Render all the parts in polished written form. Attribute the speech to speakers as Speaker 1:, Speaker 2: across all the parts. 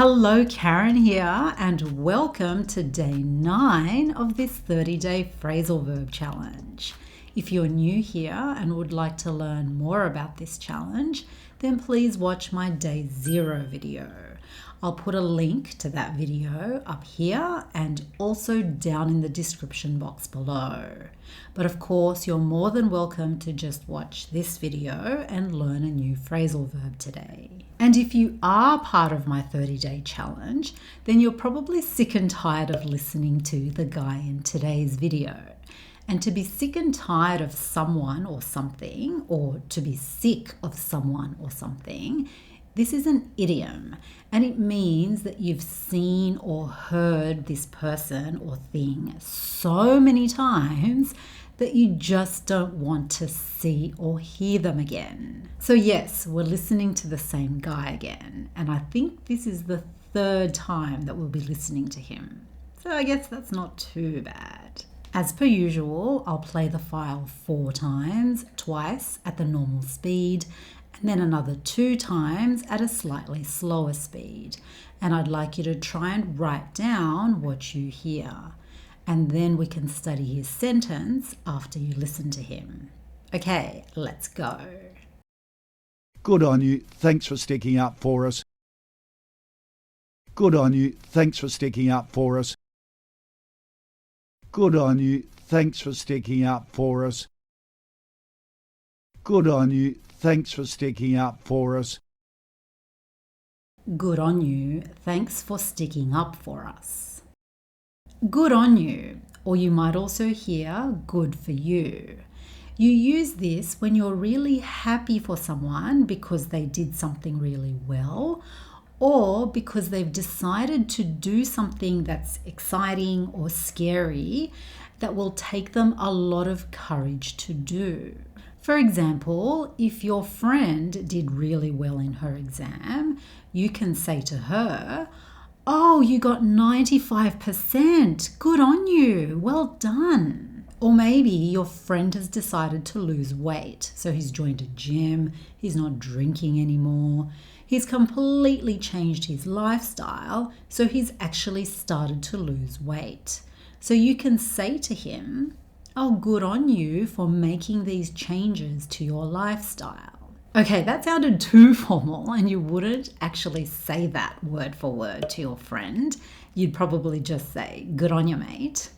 Speaker 1: Hello, Karen here, and welcome to day 9 of this 30-day phrasal verb challenge. If you're new here and would like to learn more about this challenge, then please watch my day 0 video. I'll put a link to that video up here and also down in the description box below. But of course, you're more than welcome to just watch this video and learn a new phrasal verb today. And if you are part of my 30-day challenge, then you're probably sick and tired of listening to the guy in today's video. And to be sick and tired of someone or something, or to be sick of someone or something, this is an idiom, and it means that you've seen or heard this person or thing so many times that you just don't want to see or hear them again. So yes, we're listening to the same guy again, and I think this is the 3rd time that we'll be listening to him. So I guess that's not too bad. As per usual, I'll play the file 4 times, twice at the normal speed, and then another 2 times at a slightly slower speed. And I'd like you to try and write down what you hear. And then we can study his sentence after you listen to him. Okay, let's go.
Speaker 2: Good on you. Thanks for sticking up for us. Good on you. Thanks for sticking up for us. Good on you. Thanks for sticking up for us. Good on you. Thanks for sticking up for us.
Speaker 1: Good on you. Thanks for sticking up for us. Good on you, or you might also hear good for you. You use this when you're really happy for someone because they did something really well, or because they've decided to do something that's exciting or scary that will take them a lot of courage to do. For example, if your friend did really well in her exam, you can say to her, "Oh, you got 95%. Good on you. Well done." Or maybe your friend has decided to lose weight. So he's joined a gym, he's not drinking anymore. He's completely changed his lifestyle, so he's actually started to lose weight. So you can say to him, "Oh, good on you for making these changes to your lifestyle." Okay, that sounded too formal, and you wouldn't actually say that word for word to your friend. You'd probably just say, "Good on you, mate."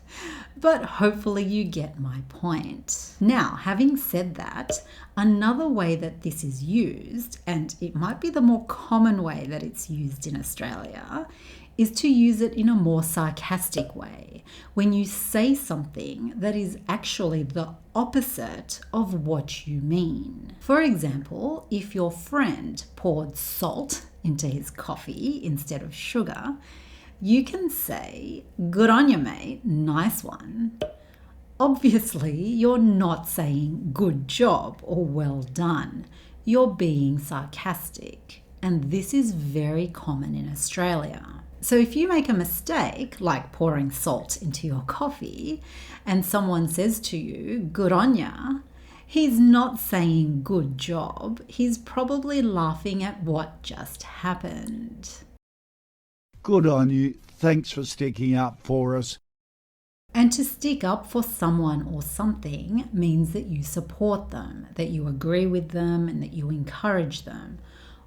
Speaker 1: But hopefully you get my point. Now, having said that, another way that this is used, and it might be the more common way that it's used in Australia, is to use it in a more sarcastic way, when you say something that is actually the opposite of what you mean. For example, if your friend poured salt into his coffee instead of sugar, you can say, "Good on you, mate, nice one." Obviously, you're not saying "good job" or "well done." You're being sarcastic, and this is very common in Australia. So if you make a mistake, like pouring salt into your coffee, and someone says to you, "Good on ya," he's not saying "good job." He's probably laughing at what just happened.
Speaker 2: Good on you. Thanks for sticking up for us.
Speaker 1: And to stick up for someone or something means that you support them, that you agree with them, and that you encourage them,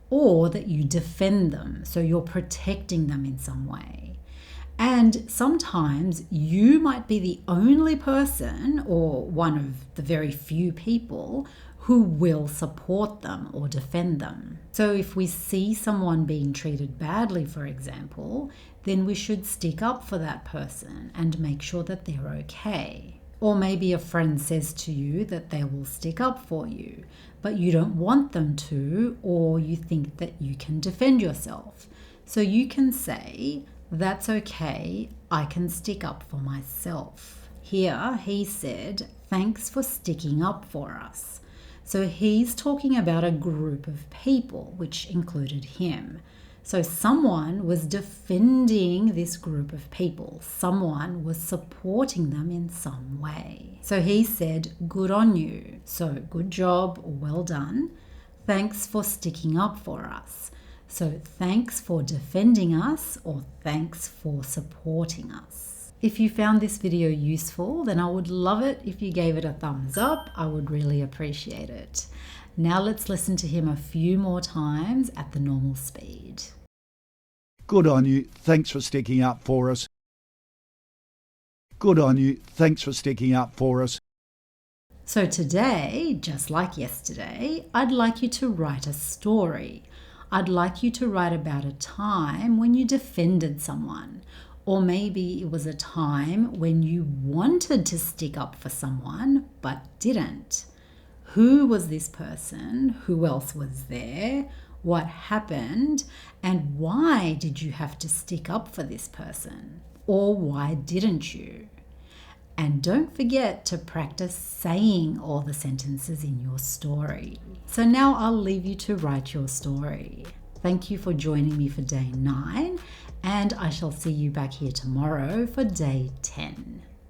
Speaker 1: or that you defend them, so you're protecting them in some way. And sometimes you might be the only person, or one of the very few people, who will support them or defend them. So if we see someone being treated badly, for example, then we should stick up for that person and make sure that they're okay. Or maybe a friend says to you that they will stick up for you, but you don't want them to, or you think that you can defend yourself. So you can say, "That's okay, I can stick up for myself." Here he said, "Thanks for sticking up for us." So he's talking about a group of people, which included him. So someone was defending this group of people. Someone was supporting them in some way. So he said, "Good on you." So good job or well done. Thanks for sticking up for us. So thanks for defending us, or thanks for supporting us. If you found this video useful, then I would love it if you gave it a thumbs up. I would really appreciate it. Now let's listen to him a few more times at the normal speed.
Speaker 2: Good on you. Thanks for sticking up for us. Good on you. Thanks for sticking up for us.
Speaker 1: So today, just like yesterday, I'd like you to write a story. I'd like you to write about a time when you defended someone, or maybe it was a time when you wanted to stick up for someone but didn't. Who was this person? Who else was there? What happened? And why did you have to stick up for this person? Or why didn't you? And don't forget to practice saying all the sentences in your story. So now I'll leave you to write your story. Thank you for joining me for day 9, and I shall see you back here tomorrow for day 10.